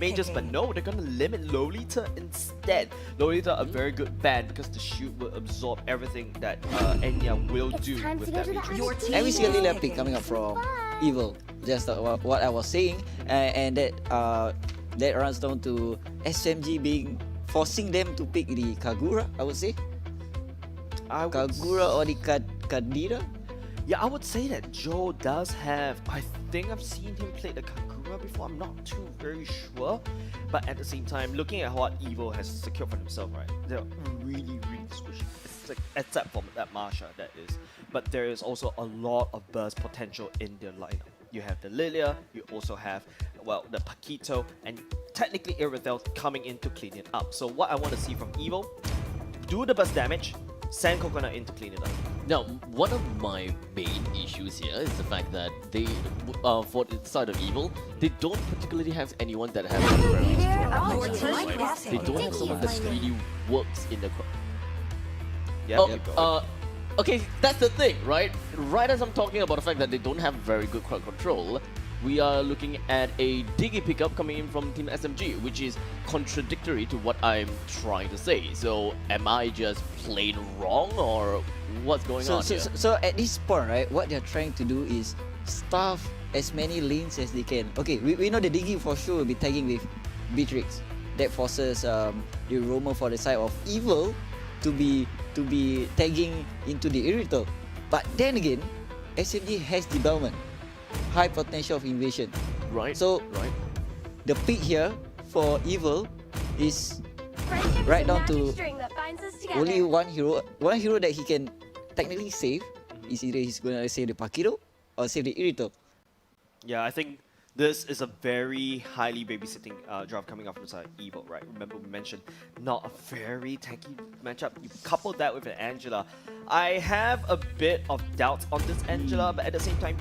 mages, but no, they're gonna limit Lolita instead. Lolita, a very good ban because the shield will absorb everything that Enya will do with that matrix. And we see a Lilia pick coming up from Evil, just what I was saying, and that runs down to SMG forcing them to pick the Kagura, I would say. Kagura or the Kadira? Yeah, I would say that Joe does have, I think I've seen him play the Kagura before, I'm not too very sure. But at the same time, looking at what Evil has secured for himself, right, they're really squishy. Except for that Marsha, that is. But there is also a lot of burst potential in their lineup. You have the Lilia, you also have, well, the Paquito, and technically Irithel coming in to clean it up. So what I want to see from Evil, do the burst damage, send Coconut in to clean it up. Now, one of my main issues here is the fact that they, for the side of Evil, they don't particularly have anyone that has a very strong control. They don't have someone that really works in the... Okay, that's the thing, right? Right as I'm talking about the fact that they don't have very good crowd control, we are looking at a Diggy pickup coming in from Team SMG, which is contradictory to what I'm trying to say. So, am I just plain wrong, or what's going on here? So at this point, right, what they're trying to do is stuff as many lanes as they can. Okay, we know the Diggy for sure will be tagging with Beatrix. That forces the roamer for the side of Evil to be tagging into the Irithel. But then again, SMG has development, high potential of invasion. Right. So the pick here for Evil is right down to only one hero that he can technically save. Is either he's gonna save the Paquito or save the Irithel. Yeah, I think this is a very highly babysitting draft coming up from side Evil, right? Remember we mentioned not a very tanky matchup. You couple that with an Angela. I have a bit of doubt on this Angela, but at the same time,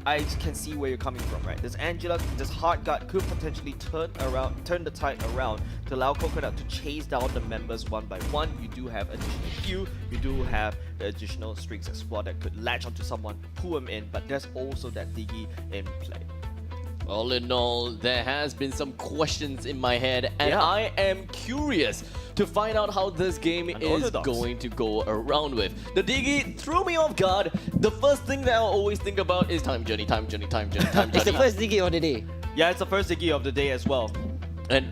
I can see where you're coming from, right? This Angela, this hard guard could potentially turn the tide around to allow Coconut to chase down the members one by one. You do have additional Q, you do have the additional Strings Explorer that could latch onto someone, pull him in, but there's also that Diggy in play. All in all, there has been some questions in my head, and I am curious to find out how this game is going to go around with. The Diggy threw me off guard. The first thing that I'll always think about is time journey. It's the first Diggy of the day. Yeah, it's the first Diggy of the day as well. And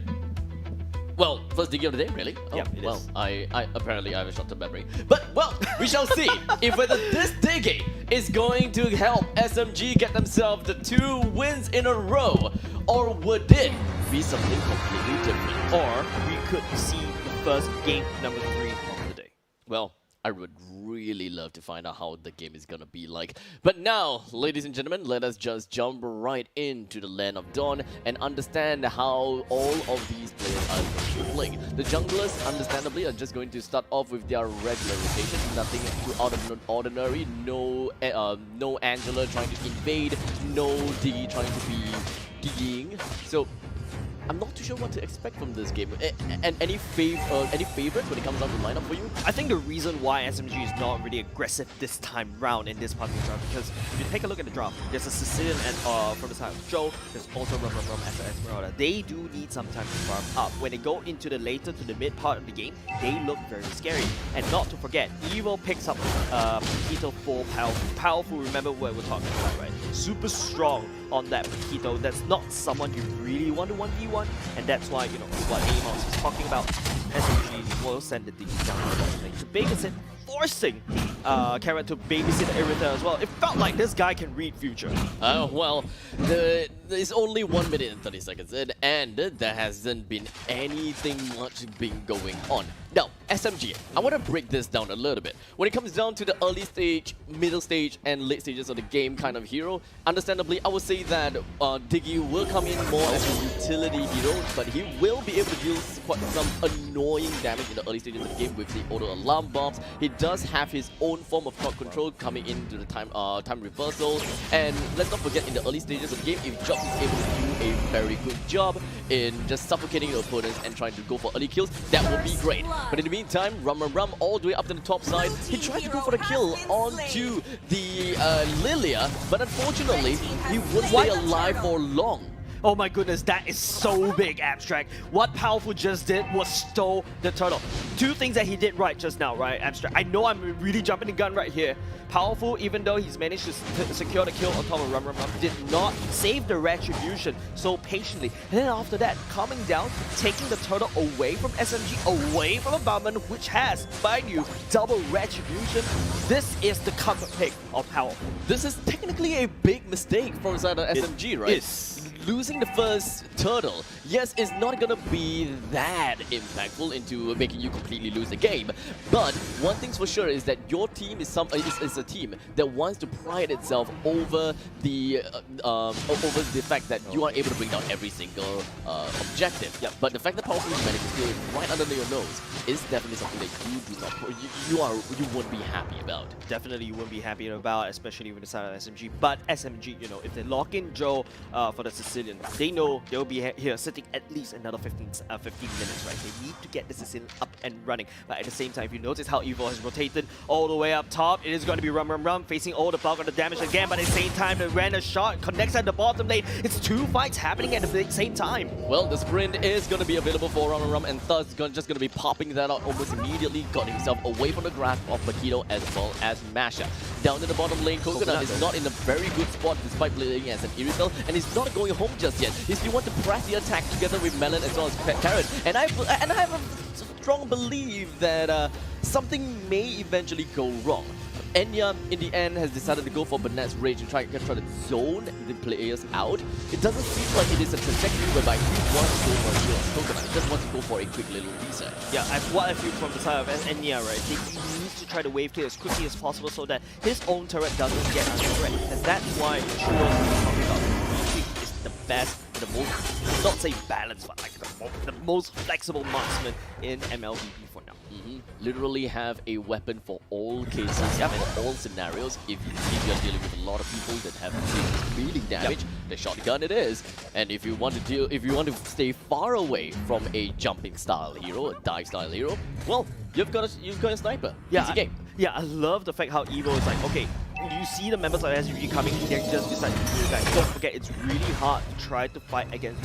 well, first Diggy of the day, really? Oh, yeah, it well, is. I apparently I have a short-term memory. But, well, we shall see if whether this Diggy is going to help SMG get themselves the 2 wins in a row, or would it be something completely different? Or we could see the first game number 3 of the day. Well, I would really love to find out how the game is gonna be like. But now, ladies and gentlemen, let us just jump right into the Land of Dawn and understand how all of these players are going to play. The junglers, understandably, are just going to start off with their regular rotation. Nothing too out of the ordinary. No Angela trying to invade. No Diggy trying to be digging. So I'm not too sure what to expect from this game. And any favorites when it comes down to lineup for you? I think the reason why SMG is not really aggressive this time round in this part of the draft, because if you take a look at the draft, there's a Sicilian and from the side of Joe, there's also Rum as an Esmeralda. They do need some time to farm up. When they go into the later to the mid part of the game, they look very scary. And not to forget, Evil picks up Paquito full powerful. Remember what we're talking about, right? Super strong on that Paquito. That's not someone you really want to 1v1, and that's why, you know, what AMOUX is talking about. SMG will send the Diggy down to babysit, forcing Karen to babysit Irithel as well. It felt like this guy can read future. Well, there's only 1 minute and 30 seconds in, and there hasn't been anything much been going on. Now, SMG, I want to break this down a little bit. When it comes down to the early stage, middle stage, and late stages of the game kind of hero, understandably, I would say that Diggy will come in more as a utility hero, but he will be able to deal quite some annoying damage in the early stages of the game with the auto alarm bombs. He does have his own form of crowd control coming into the time reversal, and let's not forget in the early stages of the game, if Joxxx is able to do a very good job in just suffocating the opponents and trying to go for early kills, that would be great. But in the meantime, Rum all the way up to the top side, he tried to go for the kill onto the Lilia, but unfortunately, he wouldn't stay alive for long. Oh my goodness, that is so big, Abstract. What Powerful just did was stole the turtle. Two things that he did right just now, right, Abstract? I know I'm really jumping the gun right here. Powerful, even though he's managed to secure the kill on top of Rum, did not save the retribution so patiently. And then after that, coming down, taking the turtle away from SMG, away from a Bowman, which has, mind you, double retribution. This is the comfort pick of Powerful. This is technically a big mistake from the side of SMG, right? Is. Losing the first turtle, yes, it's not gonna be that impactful into making you completely lose the game. But one thing's for sure is that your team is a team that wants to pride itself over the fact that you are able to bring down every single objective. Yep. But the fact that Powerful managed to steal it right under your nose is definitely something that you do not you won't be happy about. Definitely you wouldn't be happy about, especially with the side of SMG. But SMG, you know, if they lock in Joe for the Sicilian, they know they'll be here sitting at least another 15 minutes, right? They need to get the Sicilian up and running. But at the same time, if you notice how Evil has rotated all the way up top, it is going to be Rum facing all the bulk of the damage again. But at the same time, the random shot connects at the bottom lane. It's two fights happening at the same time. Well, the sprint is going to be available for Rum, and thus just going to be popping that out almost immediately. Got himself away from the grasp of Makito as well as Masha. Down in the bottom lane, Coconut is not in a very good spot despite playing as an Irithel, and he's not going home just yet. He still want to press the attack together with Melon as well as Carrot. And I have a strong belief that something may eventually go wrong. Enya, in the end, has decided to go for Burnett's Rage and try to zone the players out. It doesn't seem like it is a trajectory whereby he wants to go for a kill on Coconut. He just wants to go for a quick little reset. Yeah, what I feel from the side of Enya, right? He needs to try to wave clear as quickly as possible so that his own turret doesn't get under threat. And that's why Churros is talking about retreat is the best, the most, not say balanced, but like the most flexible marksman in MLBB for now. Literally have a weapon for all cases and all scenarios. If you're dealing with a lot of people that have melee damage, the shotgun it is. And if you want to stay far away from a jumping style hero, a dive style hero, well, you've got a sniper. Easy game. Yeah, I love the fact how Evo is like, okay, you see the members of SMG coming, they just decide to do that. Don't forget, it's really hard to try to fight against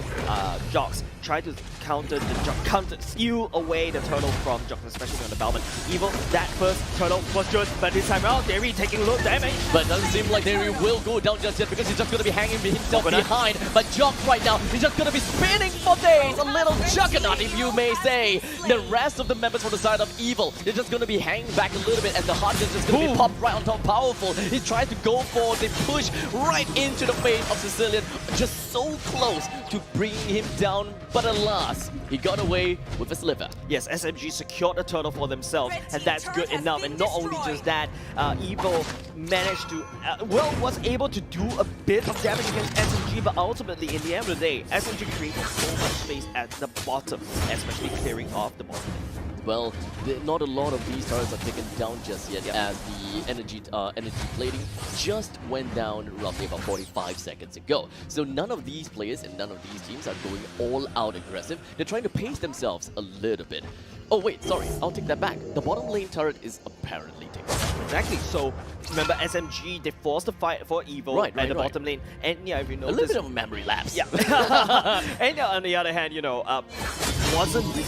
Joxxx. Try to steal away the turtle from Joxxx, especially on the Balman. Evil, that first turtle was good, but this time around, Derry taking a little damage. But it doesn't seem like Derry will go down just yet because he's just going to be hanging himself behind. But Joxxx right now, he's just going to be spinning for days. A little juggernaut, if you may say. The rest of the members from the side of Evil, they're just going to be hanging back a little bit, and the hard gun's just going to be popped right on top of Powerful. He tries to go for the push right into the face of Sicilian, just so close to bringing him down, but alas, he got away with a sliver. Yes, SMG secured the turtle for themselves, and that's good enough. And not only just that, Evil managed to, was able to do a bit of damage against SMG, but ultimately, in the end of the day, SMG created so much space at the bottom, especially clearing off the bottom. Well, not a lot of these turrets are taken down just yet, as the energy plating just went down roughly about 45 seconds ago. So none of these players and none of these teams are going all out aggressive. They're trying to pace themselves a little bit. Oh wait, sorry, I'll take that back. The bottom lane turret is apparently taken down. Exactly. So remember, SMG, they forced the fight for Evil at the bottom lane. And yeah, if you notice, a little bit of a memory lapse. Yeah. And on the other hand, you know, wasn't really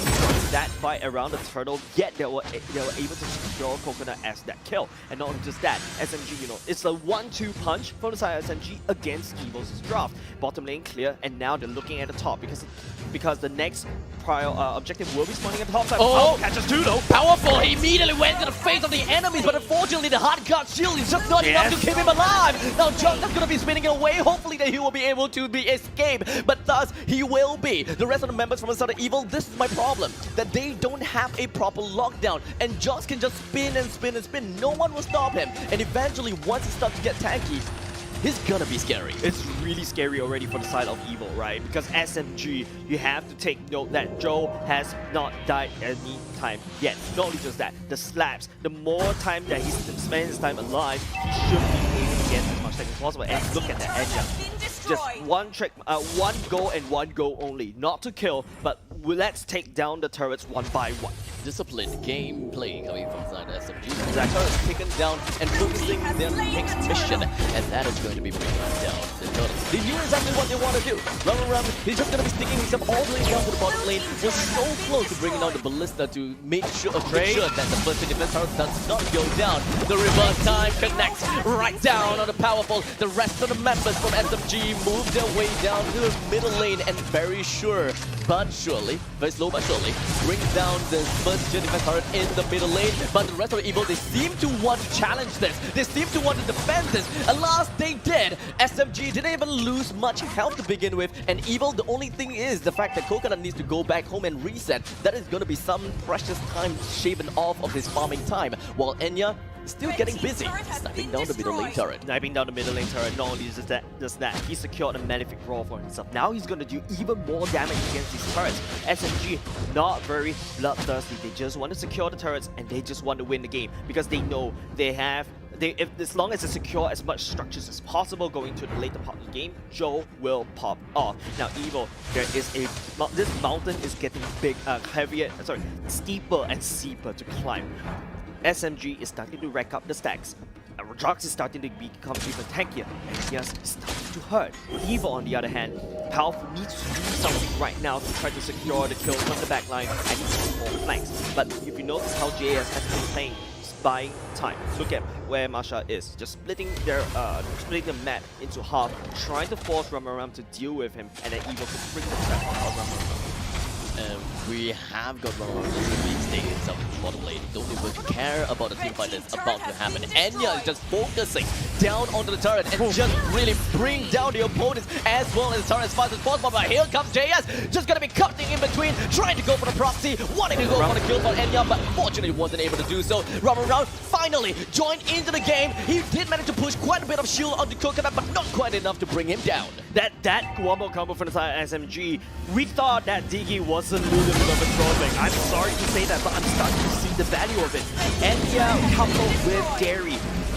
that fight around the turtle, yet they were able to secure Coconut as that kill. And not only just that, SMG, you know, it's a 1-2 punch from the side of SMG against Evil's draft. Bottom lane clear, and now they're looking at the top because the next prior objective will be spawning at the top side. Oh, catches two though. Powerful! He immediately went to the face of the enemies, but unfortunately the hard guard shield is just not enough to keep him alive. Now Joxxx is going to be spinning away. Hopefully that he will be able to escape, but thus he will be. The rest of the members from the side of Evil, this is my problem, that they don't have a proper lockdown, and Joxxx can just spin and spin and spin. No one will stop him, and eventually once he starts to get tanky, he's gonna be scary. It's really scary already for the side of Evil, right? Because SMG, you have to take note that Joe has not died any time yet. Not only just that, the slaps, the more time that he spends his time alive, he should be able to get as much time as possible. And look at that Enya. Just one trick, one go and one go only. Not to kill, but let's take down the turrets one by one. Disciplined gameplay coming from side SMG. That turret is taken down and focusing their next mission, and that is going to be bringing down the turtles. They knew exactly what they want to do. Rum, he's just going to be sticking himself all the way down to the bottom lane. Was so close to bringing down the ballista to make sure that the first defense turret does not go down. The reverse time connects right down on the powerful. The rest of the members from SMG move their way down to the middle lane and very sure but surely, very slow but surely, brings down the first gen defense turret in the middle lane. But the rest of the Evil, they seem to want to challenge this. They seem to want to defend this. Alas, they did. SMG didn't even lose much health to begin with. And Evil, the only thing is the fact that Coconut needs to go back home and reset. That is going to be some precious time shaven off of his farming time. While Enya still getting busy, sniping down the middle lane turret. Sniping down the middle lane turret, not only does that, he secured a Malefic Roar for himself. Now he's going to do even more damage against these turrets. SMG, not very bloodthirsty. They just want to secure the turrets and they just want to win the game because they know they have as long as they secure as much structures as possible going to the later part of the game, Joe will pop off. Now, Evil, this mountain is getting steeper and steeper to climb. SMG is starting to rack up the stacks. Joxxx is starting to become even tankier, and yes, it's starting to hurt. Evil, on the other hand, Powerful needs to do something right now to try to secure the kills from the backline and his more flanks. But if you notice how JS has been playing, buying time. Look at where Masha is, just splitting the map into half, trying to force Rum to deal with him, and then Evil to bring the trap on Rum. We have got Rum staying himself in the bottom lane. Don't even care about the teamfight that's about to happen. Enya is just focusing down onto the turret and just really bring down the opponents as well as the turret as fast as possible. But here comes JS, just gonna be cutting in between, trying to go for the proxy, wanting to go for the kill for Enya, but fortunately wasn't able to do so. Rum finally joined into the game. He did manage to push quite a bit of shield onto Coconut, but not quite enough to bring him down. That wombo combo from the side of SMG, we thought that Diggy wasn't moving of a drawback. I'm sorry to say that, but I'm starting to see the value of it. Enya coupled with Dairy,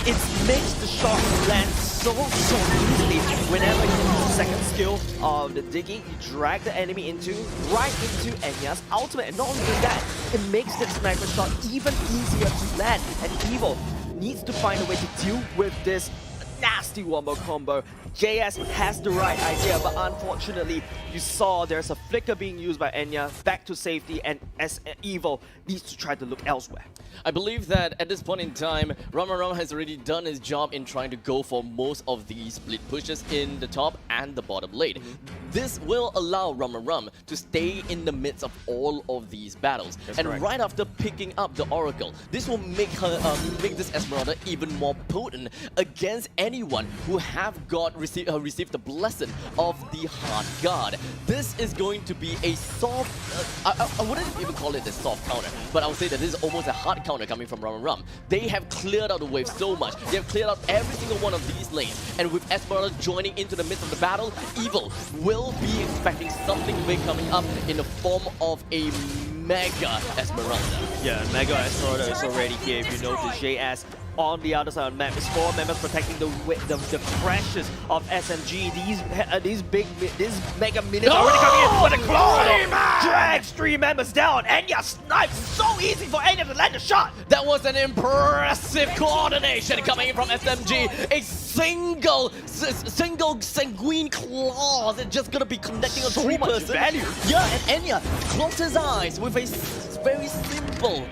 it makes the shot land so easily. Whenever you use the second skill of the Diggy, you drag the enemy right into Enya's ultimate. And not only that, it makes the sniper shot even easier to land. And Evil needs to find a way to deal with this nasty wombo combo. JS has the right idea, but unfortunately, you saw there's a flicker being used by Enya, back to safety, and as Evil needs to try to look elsewhere. I believe that at this point in time, Rum has already done his job in trying to go for most of these split pushes in the top and the bottom lane. This will allow Rum to stay in the midst of all of these battles. That's and correct. right after picking up the Oracle, this will make her make this Esmeralda even more potent against anyone who have received the blessing of the Hard Guard. This is going to be a soft, I wouldn't even call it a soft counter, but I would say that this is almost a hard counter coming from Rum. They have cleared out the wave so much. They have cleared out every single one of these lanes. And with Esmeralda joining into the midst of the battle, Evil will be expecting something big coming up in the form of a Mega Esmeralda. Yeah, Mega Esmeralda is already here. If you notice, JS on the other side of the map is 4 members protecting the pressures of SMG. These Mega Minions are already coming in, but the claw drags 3 members down. Enya snipes. So easy for Enya to land a shot. That was an impressive coordination coming in from SMG. A single sanguine claws. It's just gonna be connecting on So 3 much person. value. Yeah, and Enya closes his eyes with a very simple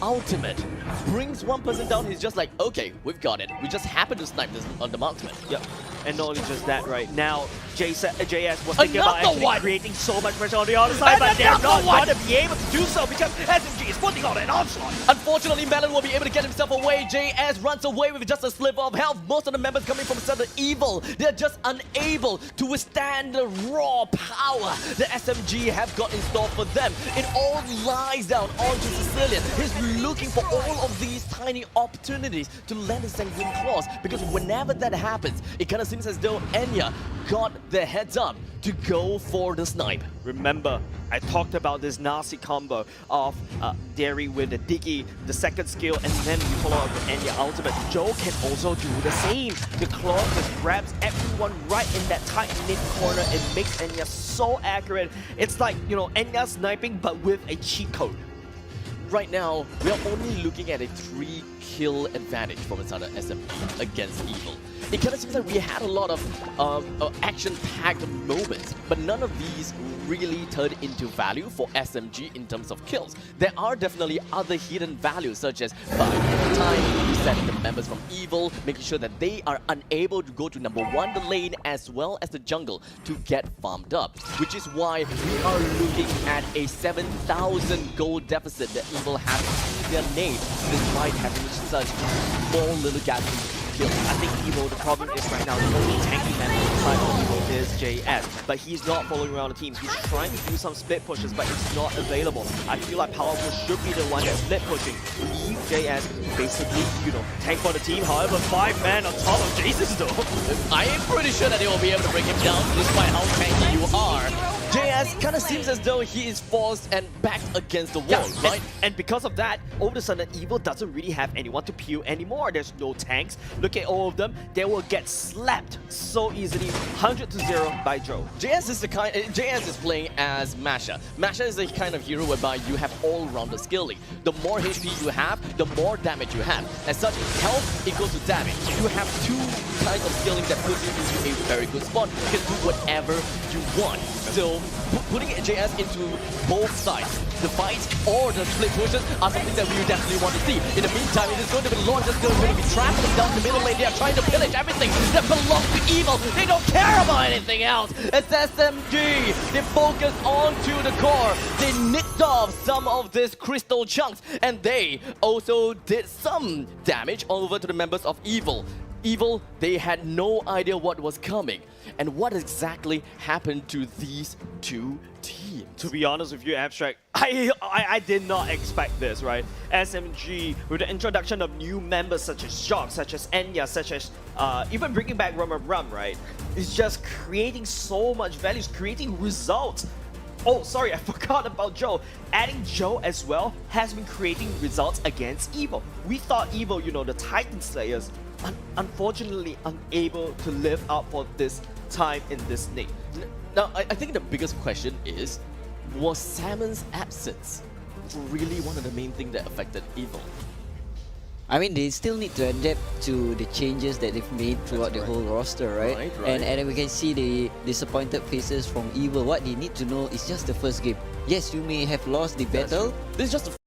ultimate. Brings 1 person down, he's just like, okay, we've got it. We just happen to snipe this on the marksman. Yep. And not only just that, right now, JS was thinking about actually creating so much pressure on the other side, but they're not going to be able to do so because SMG is putting on an onslaught. Unfortunately, Melon will be able to get himself away. JS runs away with just a sliver of health. Most of the members coming from Southern Evil, they're just unable to withstand the raw power that SMG have got in store for them. It all lies down onto Sicilian. He's looking for all of these tiny opportunities to land his sanguine claws, because whenever that happens, it kind of seems as though Enya got the heads up to go for the snipe. Remember, I talked about this nasty combo of Dairy with the Diggy, the second skill, and then we follow up with Enya ultimate. Joe can also do the same. The claw just grabs everyone right in that tight knit corner. It makes Enya so accurate. It's like, you know, Enya sniping but with a cheat code. right now, we are only looking at a 3-kill advantage from inside of SMG against Evil. It kind of seems like we had a lot of action-packed moments, but none of these really turned into value for SMG in terms of kills. There are definitely other hidden values, such as buying time, resetting the members from Evil, making sure that they are unable to go to number 1 the lane as well as the jungle to get farmed up, which is why we are looking at a 7,000 gold deficit that Evil has in their name, despite having such small little gaps. I think Evo, the problem is right now, the only tanky man inside of Evo is JS, but he's not following around the team. He's trying to do some split pushes, but it's not available. I feel like Power Push should be the one that's split pushing. Leave JS basically, tank for the team. However, 5 men on top of JsisJejsj though. I am pretty sure that they will be able to bring him down despite how tanky you are. JS kind of seems as though he is forced and backed against the wall, right? And because of that, all of a sudden, Evil doesn't really have anyone to peel anymore. There's no tanks. Look at all of them. They will get slapped so easily, 100-0 by Joe. JS is playing as Masha. Masha is the kind of hero whereby you have all-rounder skilling. The more HP you have, the more damage you have. As such, health equals to damage. You have 2 kinds of skilling that puts you into a very good spot. You can do whatever you want. So, putting JS into both sides, the fights or the split pushes are something that we definitely want to see. In the meantime, it is going to be Lord that's going to be trapped down the middle lane. They are trying to pillage everything that belongs to Evil. They don't care about anything else. It's SMG. They focus onto the core. They nicked off some of these crystal chunks, and they also did some damage over to the members of Evil. Evil, they had no idea what was coming. And what exactly happened to these 2 teams? To be honest with you, Abstract, I did not expect this, right? SMG, with the introduction of new members such as Joxxx, such as Enya, such as even bringing back Rum, right? It's just creating so much value, it's creating results. Oh, sorry, I forgot about Joe. Adding Joe as well has been creating results against Evil. We thought Evil, the Titan Slayers, unfortunately unable to live up for this time in this name. Now, I think the biggest question is, was Salmon's absence really one of the main things that affected Evil? I mean, they still need to adapt to the changes that they've made throughout the whole roster, right? Right. And then we can see the disappointed faces from Evil. What they need to know is just the first game. Yes, you may have lost the battle. This is just the